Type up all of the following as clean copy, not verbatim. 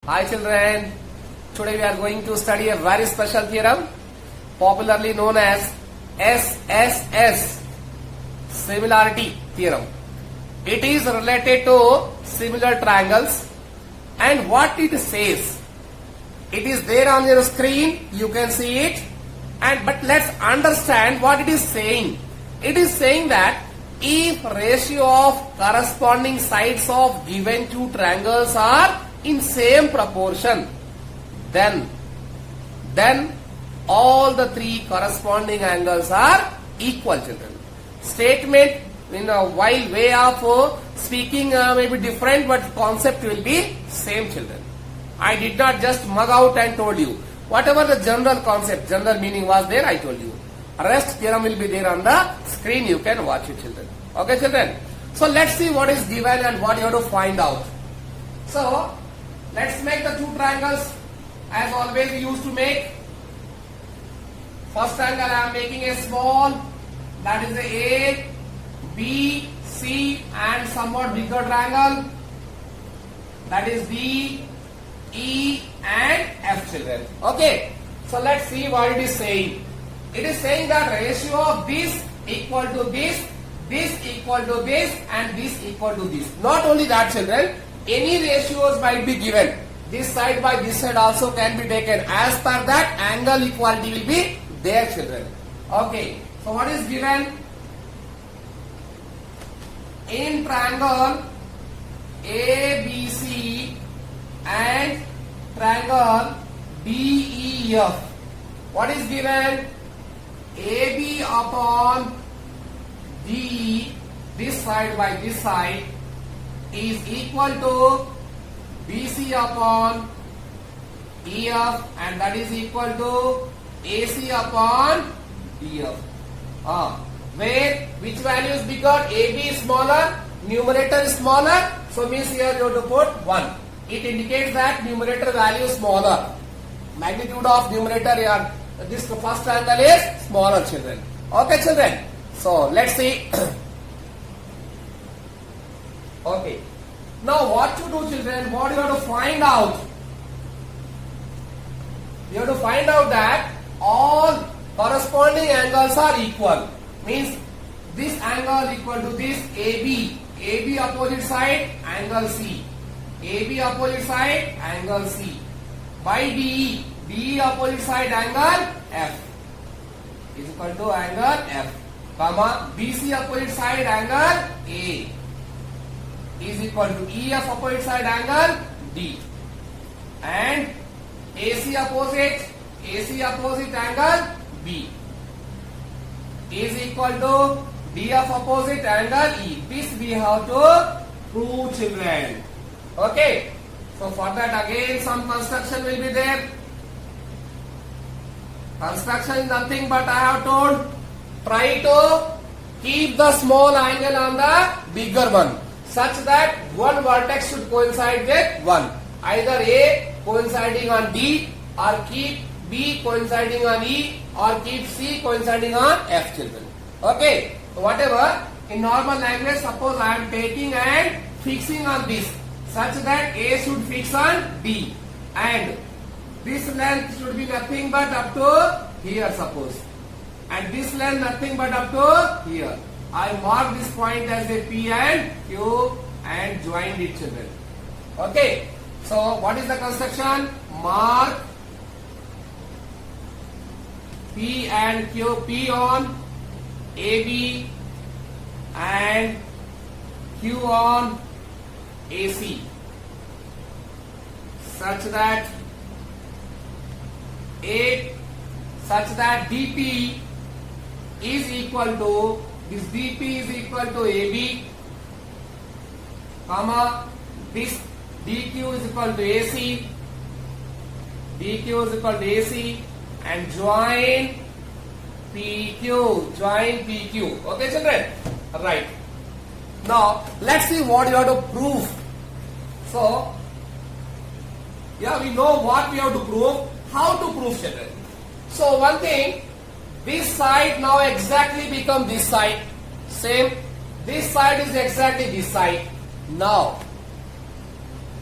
Hi children, today we are going to study a very special theorem popularly known as SSS, similarity theorem. It is related to similar triangles and what it says. It is there on your screen, you can see it, but let's understand what it is saying. It is saying that if ratio of corresponding sides of given two triangles are in same proportion, then all the three corresponding angles are equal, children. Statement in a while way of speaking may be different, but concept will be same, children. I did not just mug out and told you. Whatever the general concept, general meaning was there, I told you. Rest theorem will be there on the screen, you can watch it, children. Okay, children. So let's see what is given and what you have to find out. So let's make the two triangles as always we used to make. First angle I am making a small, that is the A, B, C and somewhat bigger triangle, that is D, E and F, children. Okay, so let's see what it is saying. It is saying that ratio of this equal to this equal to this and this equal to this. Not only that, children, any ratios might be given. This side by this side also can be taken. As per that, angle equality will be there, children. Okay, so what is given? In triangle ABC and triangle DEF, what is given? AB upon DE, this side by this side, is equal to BC upon EF and that is equal to AC upon DF. Where which value is bigger? AB is smaller, numerator is smaller, so means here you have to put 1. It indicates that numerator value is smaller. Magnitude of numerator here, this first angle is smaller, children. Okay, children. So let's see. Okay. Now what to do, children? What you have to find out? You have to find out that all corresponding angles are equal. Means this angle equal to this AB. AB opposite side, angle C. AB opposite side, angle C. By DE. DE opposite side, angle F. Is equal to angle F. Comma, BC opposite side, angle A. Is equal to EF opposite side, angle D. And AC opposite angle B. Is equal to DF opposite angle E. This we have to prove, children. Okay. So for that again some construction will be there. Construction is nothing but I have told, try to keep the small angle on the bigger one, such that one vertex should coincide with one. Either A coinciding on D, or keep B coinciding on E, or keep C coinciding on F, children. Okay, so whatever, in normal language, suppose I am taking and fixing on this, such that A should fix on D, and this length should be nothing but up to here, suppose, and this length nothing but up to here. I mark this point as a P and Q and joined it, children. Okay, so what is the construction? Mark P and Q, P on AB and Q on AC, such that DP is equal to, this DP is equal to AB, comma, this DQ is equal to AC, DQ is equal to AC, and join PQ. Okay, children? Right. Now, let's see what you have to prove. So, yeah, we know what we have to prove. How to prove, children? So, one thing, this side now exactly become this side. Same. This side is exactly this side. Now,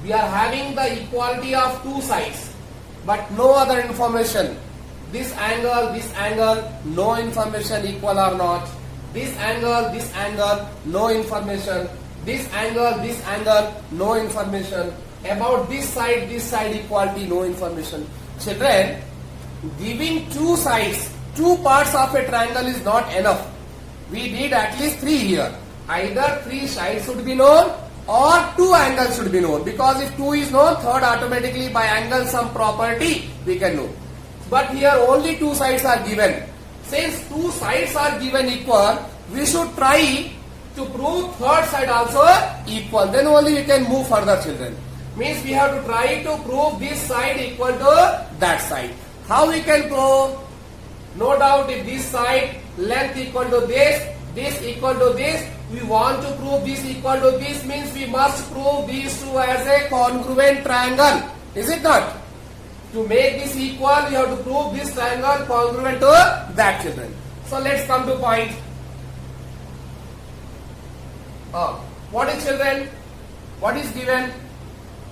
we are having the equality of two sides, but no other information. This angle, no information equal or not. This angle, no information. This angle, no information. About this side equality, no information. Children, giving two sides, two parts of a triangle is not enough. We need at least three here. Either three sides should be known or two angles should be known. Because if two is known, third automatically by angle sum property we can know. But here only two sides are given. Since two sides are given equal, we should try to prove third side also equal. Then only we can move further, children. Means we have to try to prove this side equal to that side. How we can prove? No doubt if this side length equal to this equal to this, we want to prove this equal to this, means we must prove these two as a congruent triangle. Is it not? To make this equal, we have to prove this triangle congruent to that, children. So let's come to point. What is, children? What is given?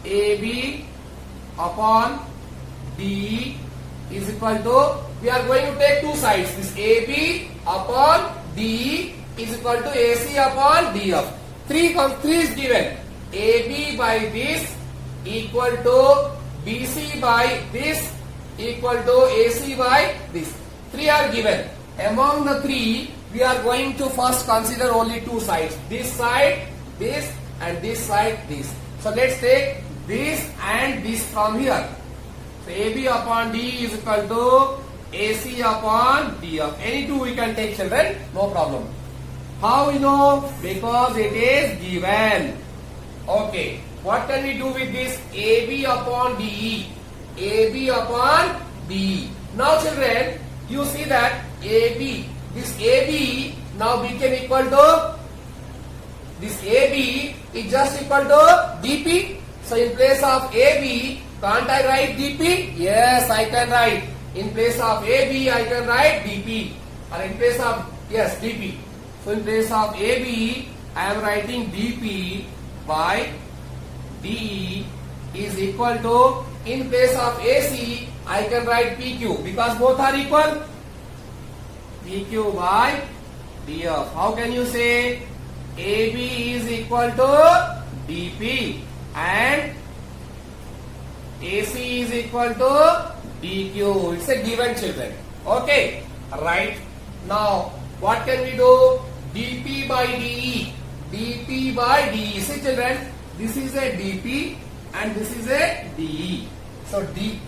AB upon DE is equal to, we are going to take two sides. This AB upon DE is equal to AC upon DF. 3 is given. AB by this equal to BC by this equal to AC by this. 3 are given. Among the 3, we are going to first consider only two sides. This side, this, and this side, this. So let's take this and this from here. So AB upon D is equal to AC upon DF. Any two we can take, children, no problem. How we know? Because it is given. Okay. What can we do with this? AB upon DE. AB upon DE. Now, children, you see that AB, this AB now became equal to, this AB is just equal to DP. So in place of AB, can't I write DP? Yes, I can write. In place of AB, I can write DP. Or in place of, yes, DP. So in place of AB, I am writing DP by DE is equal to, in place of AC, I can write PQ because both are equal. PQ by DF. How can you say? AB is equal to DP and AC is equal to DQ. It's a given, children. Okay. Right. Now, what can we do? DP by DE. DP by DE. See, children, this is a DP and this is a DE. So,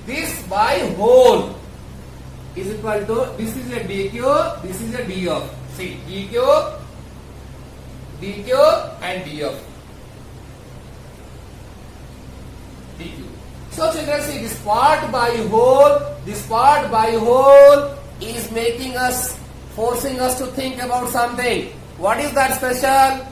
this by whole is equal to, this is a DQ, this is a DF. See, DQ, DQ and DF. DQ. So, children, see, this part by whole is making us, forcing us to think about something. What is that special?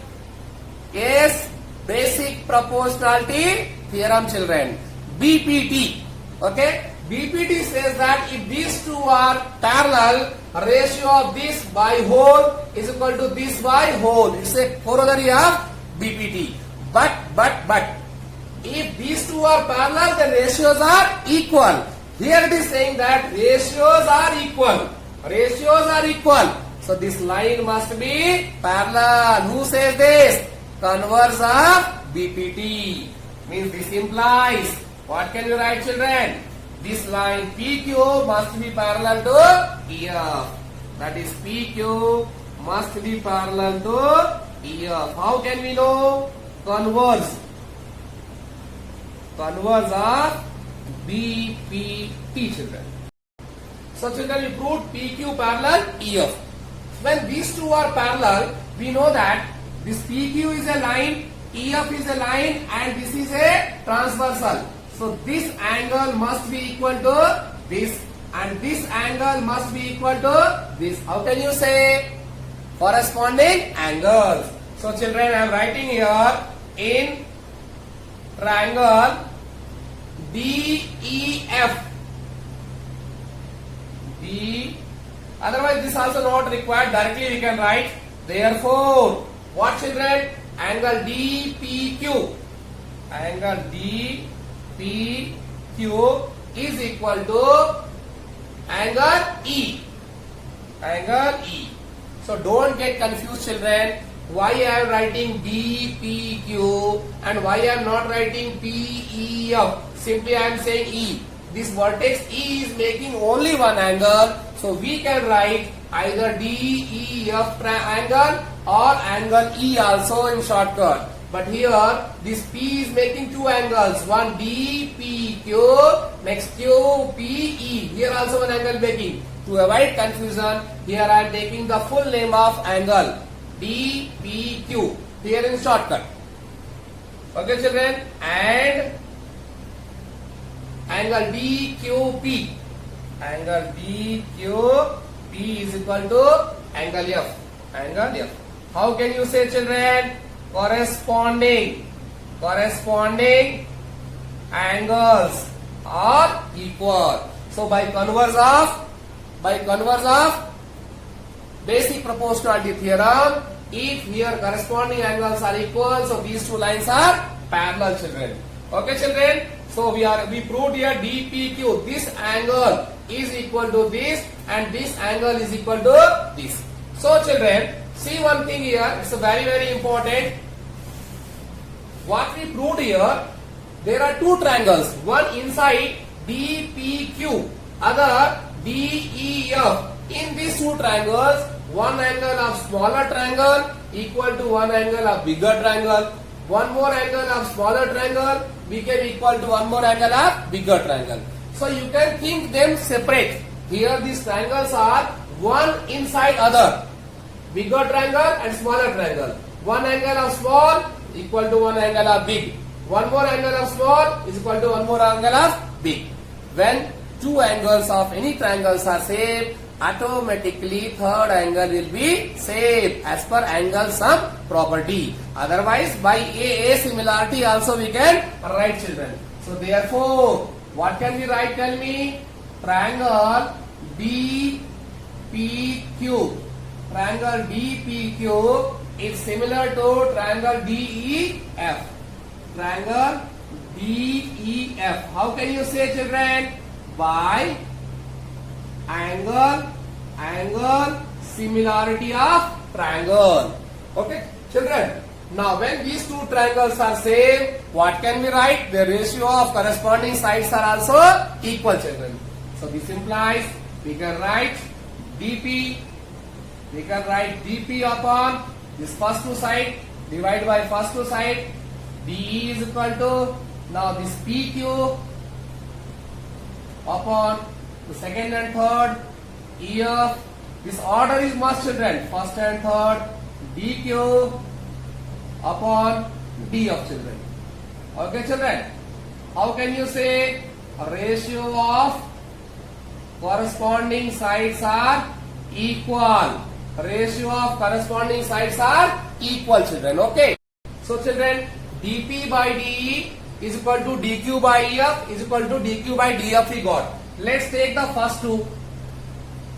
Yes, basic proportionality theorem, children. BPT. Okay? BPT says that if these two are parallel, ratio of this by whole is equal to this by whole. It's a corollary of BPT. But, if these two are parallel, the ratios are equal. Here it is saying that ratios are equal. Ratios are equal. So this line must be parallel. Who says this? Converse of BPT. Means this implies, what can you write, children? This line PQ must be parallel to EF. That is PQ must be parallel to EF. How can we know? Converse. Converse of BPT, children. So, children, we proved PQ parallel EF. When these two are parallel, we know that this PQ is a line, EF is a line, and this is a transversal. So, this angle must be equal to this, and this angle must be equal to this. How can you say? Corresponding angles. So, children, I am writing here in triangle DEF. Otherwise, this also not required. Directly we can write. Therefore, what, children? Angle DPQ angle DPQ is equal to angle E. Angle E. So don't get confused, children. Why I am writing DPQ and why I am not writing PEF? Simply I am saying E. This vertex E is making only one angle. So we can write either DEF triangle or angle E also in shortcut. But here this P is making two angles. One DPQ, next QPE. Here also one angle making. To avoid confusion, here I am taking the full name of angle DPQ. Here in shortcut. Okay, children, and angle DQP. Angle DQP is equal to angle F. Angle F. How can you say, children? Corresponding angles are equal. So by converse of basic proportionality theorem, if here corresponding angles are equal, so these two lines are parallel, children. Okay, children. So we proved here DPQ. This angle is equal to this, and this angle is equal to this. So, children, see one thing here. It's very, very important. What we proved here, there are two triangles. One inside DPQ, other DEF. In these two triangles, one angle of smaller triangle equal to one angle of bigger triangle. One more angle of smaller triangle became equal to one more angle of bigger triangle. So you can think them separate. Here these triangles are one inside other. Bigger triangle and smaller triangle. One angle of small equal to one angle of big. One more angle of small is equal to one more angle of big. When two angles of any triangles are same, automatically third angle will be same as per angle sum property. Otherwise, by a similarity also we can write, children. So therefore, what can we write? Tell me. Triangle DPQ. Triangle DPQ is similar to triangle DEF. Triangle DEF. How can you say, children? By angle similarity of triangle. Okay, children. Now when these two triangles are same, what can we write? The ratio of corresponding sides are also equal, children. So this implies we can write DP. We can write DP upon this first two side, divide by first two side. DE is equal to, now this PQ upon the second and third, EF. This order is must, children. First and third, DQ upon DF, children. Okay, children. How can you say a ratio of corresponding sides are equal? Ratio of corresponding sides are equal, children. Okay. So, children, DP by DE is equal to DQ by EF is equal to DQ by DF we got. Let's take the first two.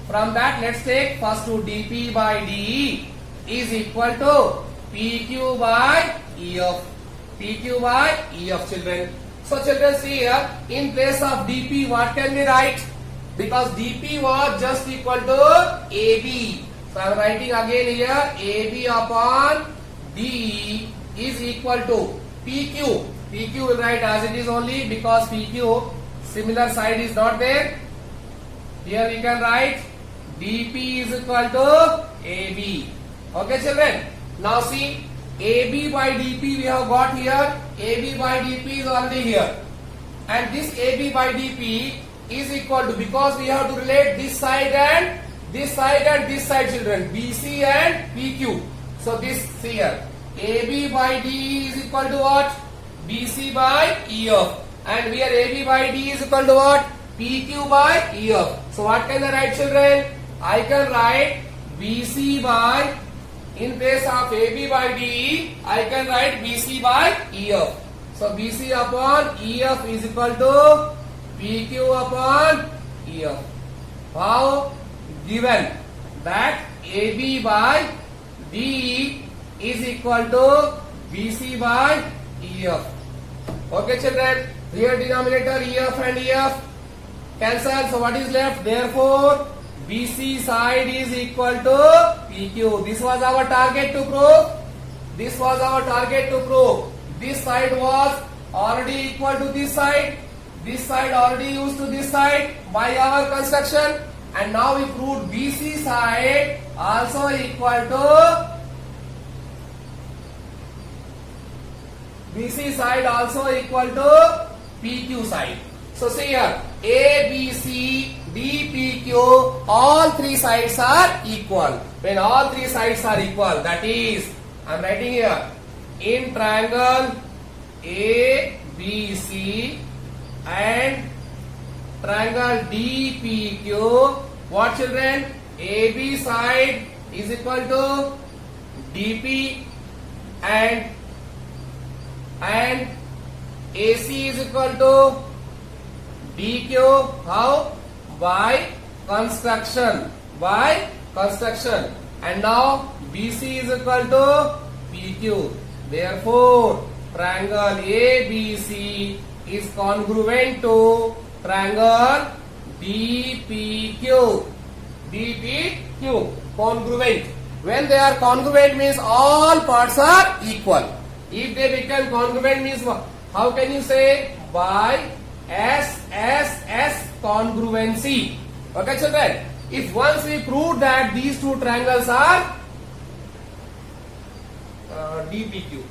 From that, let's take first two. DP by DE is equal to PQ by EF. PQ by EF, children. So, children, see here, in place of DP, what can we write? Because DP was just equal to AB. So, I am writing again here, AB upon DE is equal to PQ. PQ will write as it is only because PQ similar side is not there. Here we can write DP is equal to AB. Okay, children. Now see, AB by DP we have got here. AB by DP is already here. And this AB by DP is equal to, because we have to relate this side and this side and this side, children. BC and PQ. So this here. AB by D is equal to what? BC by EF. And here AB by D is equal to what? PQ by EF. So what can I write, children? I can write BC by, in place of AB by DE, I can write BC by EF. So BC upon EF is equal to PQ upon EF. How? Given that AB by DE is equal to BC by EF. Okay children, here denominator EF and EF cancel. So what is left? Therefore, BC side is equal to PQ. This was our target to prove. This was our target to prove. This side was already equal to this side. This side already used to this side by our construction. And now we proved BC side also equal to BC side also equal to PQ side. So see here, A, B, C, D, P, Q, all three sides are equal. When all three sides are equal, that is, I am writing here, in triangle A, B, C and triangle D, P, Q, what children? AB side is equal to DP and AC is equal to DQ. How? By construction. By construction. And now BC is equal to PQ. Therefore, triangle ABC is congruent to triangle DPQ. DPQ. Congruent. When they are congruent means all parts are equal. If they become congruent means what? How can you say? By SSS congruency. Okay children? If once we prove that these two triangles are DPQ,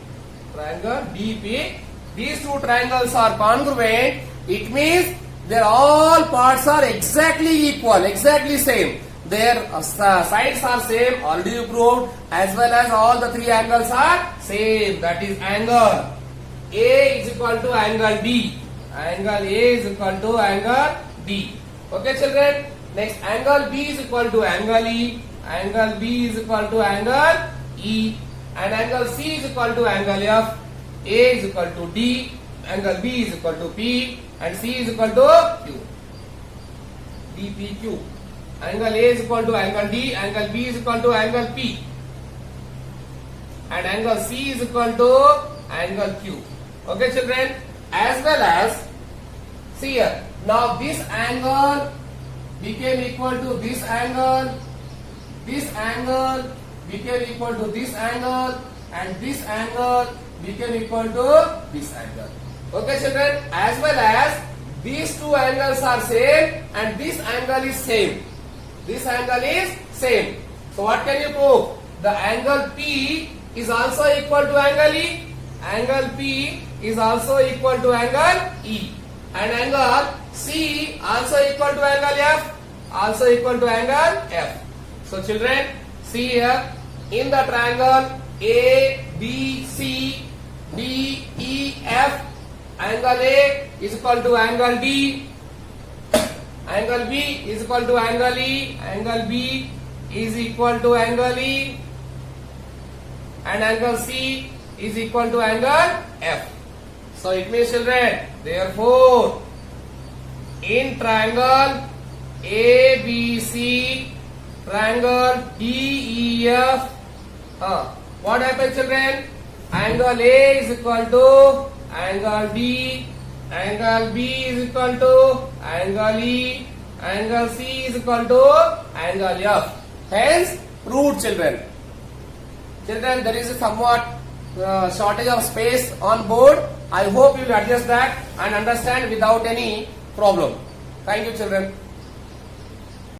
triangle DP, these two triangles are congruent, it means their all parts are exactly equal, exactly same. Their sides are same, already you proved, as well as all the three angles are same. That is angle A is equal to angle D. Angle A is equal to angle D. Okay children? Next, angle B is equal to angle E. Angle B is equal to angle E. And angle C is equal to angle F. A is equal to D. Angle B is equal to P. And C is equal to Q. DPQ. Angle A is equal to angle D, angle B is equal to angle P, and angle C is equal to angle Q. Okay children? As well as, see here, now this angle became equal to this angle became equal to this angle, and this angle became equal to this angle. Okay children? As well as, these two angles are same and this angle is same. This angle is same. So what can you prove? The angle P is also equal to angle E. Angle P is also equal to angle E. And angle C also equal to angle F. Also equal to angle F. So children, see here, in the triangle A, B, C, D, E, F, angle A is equal to angle D. Angle B is equal to angle E, angle B is equal to angle E, and angle C is equal to angle F. So it means children, therefore, in triangle ABC, triangle DEF, what happens children? Angle A is equal to angle D, angle B is equal to angle E, angle C is equal to angle F. Hence, proved children. Children, there is a somewhat shortage of space on board. I hope you will adjust that and understand without any problem. Thank you children.